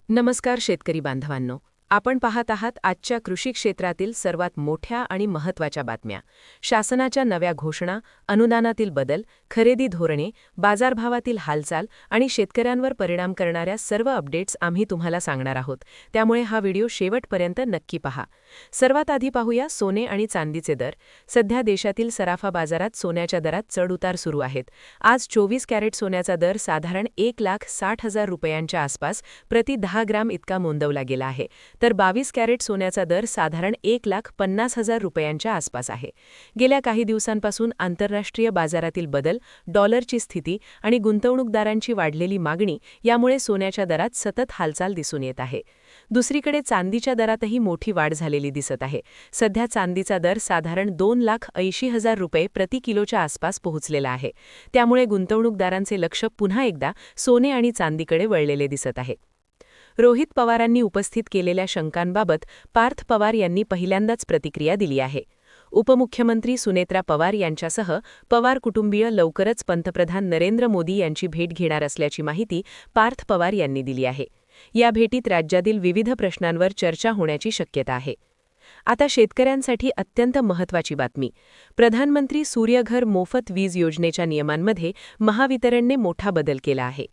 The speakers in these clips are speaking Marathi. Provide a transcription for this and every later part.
नमस्कार शेतकरी बांधवांनो, आपण पाहत आहात आजच्या कृषी क्षेत्रातील सर्वात मोठ्या आणि महत्त्वाच्या बातम्या. शासनाच्या नव्या घोषणा, अनुदानातील बदल, खरेदी धोरणे, बाजारभावातील हालचाल आणि शेतकऱ्यांवर परिणाम करणाऱ्या सर्व अपडेट्स आम्ही तुम्हाला सांगणार आहोत. त्यामुळे हा व्हिडिओ शेवटपर्यंत नक्की पहा. सर्वात आधी पाहूया सोने आणि चांदीचे दर. सध्या देशातील सराफा बाजारात सोन्याच्या दरात चढ-उतार सुरू आहेत. आज 24 कॅरेट सोन्याचा दर साधारण 1,60,000 रुपयांच्या आसपास प्रति 10 ग्राम इतका नोंदवला गेला आहे, तर 22 कॅरेट सोन्याचा दर साधारण 1,50,000 रुपयांच्या आसपास आहे. गेल्या काही दिवसांपासून आंतरराष्ट्रीय बाजारातील बदल, डॉलरची स्थिती आणि गुंतवणूकदारांची वाढलेली मागणी यामुळे सोन्याच्या दरात सतत हालचाल दिसून येत आहे. दुसरीकडे चांदीच्या दरातही मोठी वाढ झालेली दिसत आहे. सध्या चांदीचा दर साधारण 2,80,000 रुपये प्रति किलोच्या आसपास पोहोचलेला आहे. त्यामुळे गुंतवणूकदारांचे लक्ष पुन्हा एकदा सोने आणि चांदीकडे वळलेले दिसत आहे. रोहित पवारांनी उपस्थित केलेल्या शंकांबाबत पार्थ पवार यांनी पहिल्यांदाच प्रतिक्रिया दिली आहे. उपमुख्यमंत्री सुनेत्रा पवार यांच्यासह पवार कुटुंबीय लवकरच पंतप्रधान नरेंद्र मोदी यांची भेट घेणार असल्याची माहिती पार्थ पवार यांनी दिली आहे. या भेटीत राज्यातील विविध प्रश्नांवर चर्चा होण्याची शक्यता आहे. आता शेतकऱ्यांसाठी अत्यंत महत्त्वाची बातमी. प्रधानमंत्री सूर्यघर मोफत वीज योजनेच्या नियमांमध्ये महावितरणने मोठा बदल केला आहे.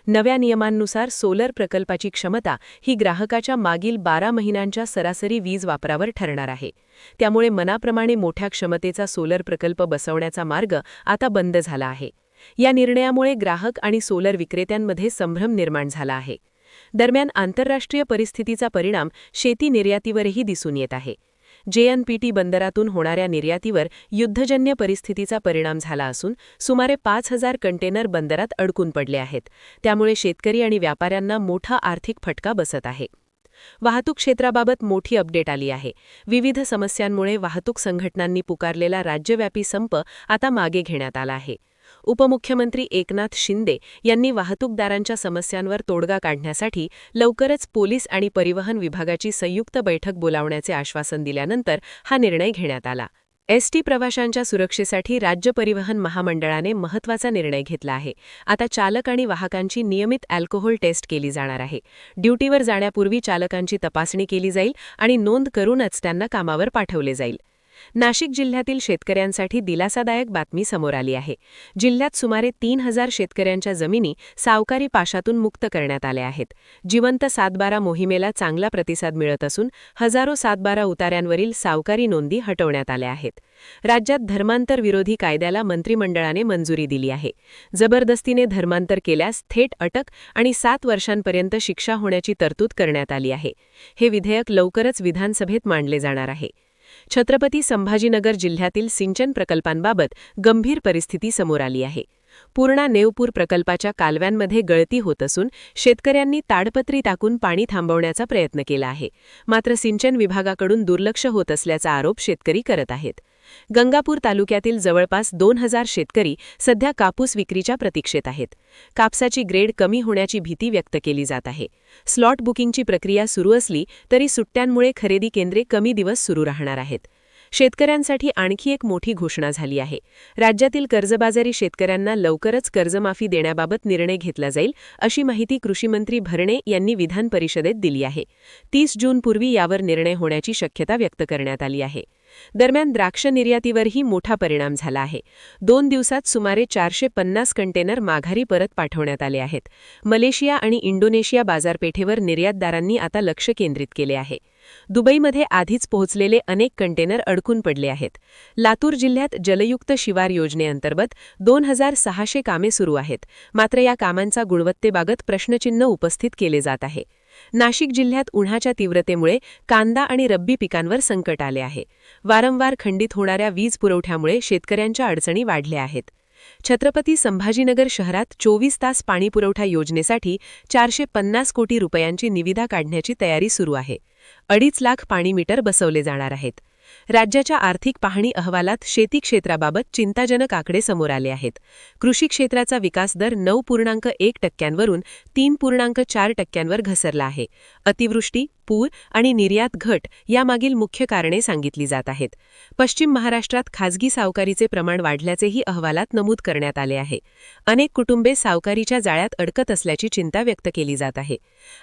नव्या नियमांनुसार सोलर प्रकल्पाची क्षमता ही ग्राहकाच्या मागील 12 महिन्यांच्या सरासरी वीज वापरावर ठरणार आहे. त्यामुळे मनाप्रमाणे मोठ्या क्षमतेचा सोलर प्रकल्प बसवण्याचा मार्ग आता बंद झाला आहे. या निर्णयामुळे ग्राहक आणि सोलर विक्रेत्यांमध्ये संभ्रम निर्माण झाला आहे. दरम्यान आंतरराष्ट्रीय परिस्थितीचा परिणाम शेती निर्यातीवरही दिसून येत आहे. JNPT बंदरातून होणाऱ्या निर्यातीवर युद्धजन्य परिस्थितीचा परिणाम झाला असून सुमारे 5,000 कंटेनर बंदरात अडकून पडले आहेत. त्यामुळे शेतकरी आणि व्यापाऱ्यांना मोठा आर्थिक फटका बसत आहे. वाहतूक क्षेत्राबाबत मोठी अपडेट आली आहे. विविध समस्यांमुळे वाहतूक संघटनांनी पुकारलेला राज्यव्यापी संप आता मागे घेण्यात आला आहे. उपमुख्यमंत्री एकनाथ शिंदे यांनी वाहतूकदारांच्या समस्यांवर तोडगा काढण्यासाठी लवकरच पोलीस आणि परिवहन विभागाची संयुक्त बैठक बोलावण्याचे आश्वासन दिल्यानंतर हा निर्णय घेण्यात आला. ST प्रवाशांच्या सुरक्षेसाठी राज्य परिवहन महामंडळाने महत्त्वाचा निर्णय घेतला आहे. आता चालक आणि वाहकांची नियमित अल्कोहोल टेस्ट केली जाणार आहे. ड्युटीवर जाण्यापूर्वी चालकांची तपासणी केली जाईल आणि नोंद करूनच त्यांना कामावर पाठवले जाईल. नाशिक जिल्ह्यातील शेतकऱ्यांसाठी दिलासादायक बातमी समोर आली आहे. जिल्ह्यात सुमारे 3,000 शेतकऱ्यांच्या जमिनी सावकारी पाशातून मुक्त करण्यात आल्या आहेत. जिवंत 7/12 मोहिमेला चांगला प्रतिसाद मिळत असून हजारो 7/12 उतार्यांवरील सावकारी नोंदी हटवण्यात आल्या आहेत. राज्यात धर्मांतर विरोधी कायद्याला मंत्रिमंडळाने मंजुरी दिली आहे. जबरदस्तीने धर्मांतर केल्यास थेट अटक आणि 7 वर्षांपर्यंत शिक्षा होण्याची तरतूद करण्यात आली आहे. हे विधेयक लवकरच विधानसभेत मांडले जाणार आहे. छत्रपती संभाजीनगर जिल्ह्यातील सिंचन प्रकल्पांबाबत गंभीर परिस्थिती समोर आली आहे. पूर्णा नेवपूर प्रकल्पाच्या कालव्यांमध्ये गळती होत असून शेतकऱ्यांनी ताडपत्री टाकून पाणी थांबवण्याचा प्रयत्न केला आहे. मात्र सिंचन विभागाकडून दुर्लक्ष होत असल्याचा आरोप शेतकरी करत आहेत. गंगापूर तालुक्यातील जवळपास 2,000 शेतकरी सध्या कापूस विक्रीच्या प्रतीक्षेत आहेत. कापसाची ग्रेड कमी होण्याची भीती व्यक्त केली जात आहे. स्लॉट बुकिंगची प्रक्रिया सुरू असली तरी सुट्ट्यांमुळे खरेदी केंद्रे कमी दिवस सुरू राहणार आहेत. शेतकऱ्यांसाठी आणखी एक मोठी घोषणा झाली आहे. राज्यातील कर्जबाजारी शेतकऱ्यांना लवकरच कर्जमाफी देण्याबाबत निर्णय घेतला जाईल, अशी माहिती कृषीमंत्री भरणे यांनी विधान परिषदेत दिली आहे. 30 जूनपूर्वी यावर निर्णय होण्याची शक्यता व्यक्त करण्यात आली आहे. दरम्यान द्राक्ष निर्यातीवरही मोठा परिणाम झाला आहे. 2 दिवसात सुमारे 450 कंटेनर माघारी परत पाठवण्यात आले आहेत. मलेशिया आणि इंडोनेशिया बाजारपेठेवर निर्यातदारांनी आता लक्ष केंद्रित केले आहे. दुबईमध्ये आधीच पोहोचलेले अनेक कंटेनर अडकून पडले आहेत. लातूर जिल्ह्यात जलयुक्त शिवार योजनेअंतर्गत 2,600 कामे सुरू आहेत. मात्र या कामांचा गुणवत्तेबाबत प्रश्नचिन्ह उपस्थित केले जात आहे. नाशिक जिल्ह्यात उन्हाच्या तीव्रतेमुळे कांदा आणि रब्बी पिकांवर संकट आले आहे. वारंवार खंडित होणाऱ्या वीज पुरवठ्यामुळे शेतकऱ्यांच्या अडचणी वाढल्या आहेत. छत्रपती संभाजीनगर शहरात 24 तास पाणीपुरवठा योजनेसाठी 450 कोटी रुपयांची निविदा काढण्याची तयारी सुरू आहे. 2.5 लाख पाणी मीटर बसवले जाणार आहेत. राज्याच्या आर्थिक पाहणी अहवालात शेती क्षेत्राबाबत चिंताजनक आकडे समोर आले आहेत. कृषी क्षेत्राचा विकास दर 9.1% 3.4% घसरला आहे. अतिवृष्टी, पूर आणि निर्यात घट यामागील मुख्य कारणे सांगितली जात आहेत. पश्चिम महाराष्ट्रात खाजगी सावकारीचे प्रमाण वाढल्याचेही अहवालात नमूद करण्यात आले आहे. अनेक कुटुंबे सावकारीच्या जाळ्यात अडकत असल्याची चिंता व्यक्त केली जात आहे.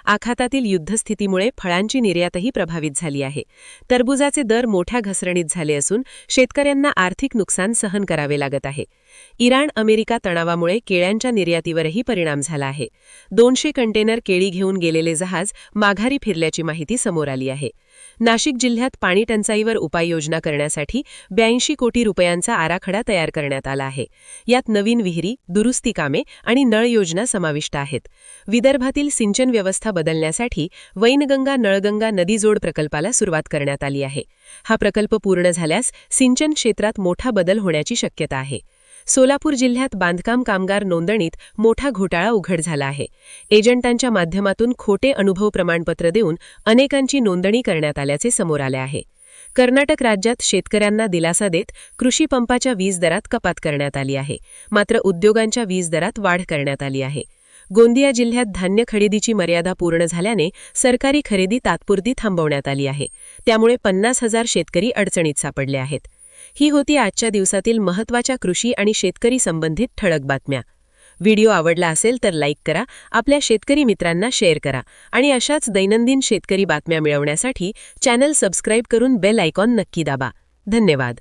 आखातातील युद्धस्थितीमुळे फळांची निर्यातही प्रभावित झाली आहे. टरबूजाचे दर मोठ्या घसरणीत झाले असून शेतकऱ्यांना आर्थिक नुकसान सहन करावे लागत आहे. इराण-अमेरिका तणावामुळे केळ्यांच्या निर्यातीवरही परिणाम झाला आहे. 200 कंटेनर केळी घेऊन गेलेले जहाज माघारी फिरल्याची माहिती समोर आली आहे. नाशिक जिल्ह्यात पाणी टंचाईवर उपाययोजना करण्यासाठी 82 कोटी रुपयांचा आराखडा तयार करण्यात आला आहे. यात नवीन विहिरी, दुरुस्ती कामे आणि नळ योजना समाविष्ट आहेत. विदर्भातील सिंचन व्यवस्था बदलण्यासाठी वैनगंगा नळगंगा नदीजोड प्रकल्पाला सुरुवात करण्यात आली आहे. हा प्रकल्प पूर्ण झाल्यास सिंचन क्षेत्रात मोठा बदल होण्याची शक्यता आहे. सोलापूर जिल्ह्यात बांधकाम कामगार नोंदणीत मोठा घोटाळा उघड झाला आहे. एजंटांच्या माध्यमातून खोटे अनुभव प्रमाणपत्र देऊन अनेकांची नोंदणी करण्यात आल्याचे समोर आले आहे. कर्नाटक राज्यात शेतकऱ्यांना दिलासा देत कृषी पंपाच्या वीज दरात कपात करण्यात आली आहे. मात्र उद्योगांच्या वीज दरात वाढ करण्यात आली आहे. गोंदिया जिल्ह्यात धान्य खरेदीची मर्यादा पूर्ण झाल्याने सरकारी खरेदी तात्पुरती थांबवण्यात आली आहे. त्यामुळे 50,000 शेतकरी अडचणीत सापडले आहेत. ही होती आजच्या दिवसातील महत्त्वाच्या कृषी आणि शेतकरी संबंधित ठळक बातम्या. व्हिडिओ आवडला असेल तर लाईक करा, आपल्या शेतकरी मित्रांना शेअर करा आणि अशाच दैनंदिन शेतकरी बातम्या मिळवण्यासाठी चॅनल सबस्क्राईब करून बेल आयकॉन नक्की दाबा. धन्यवाद.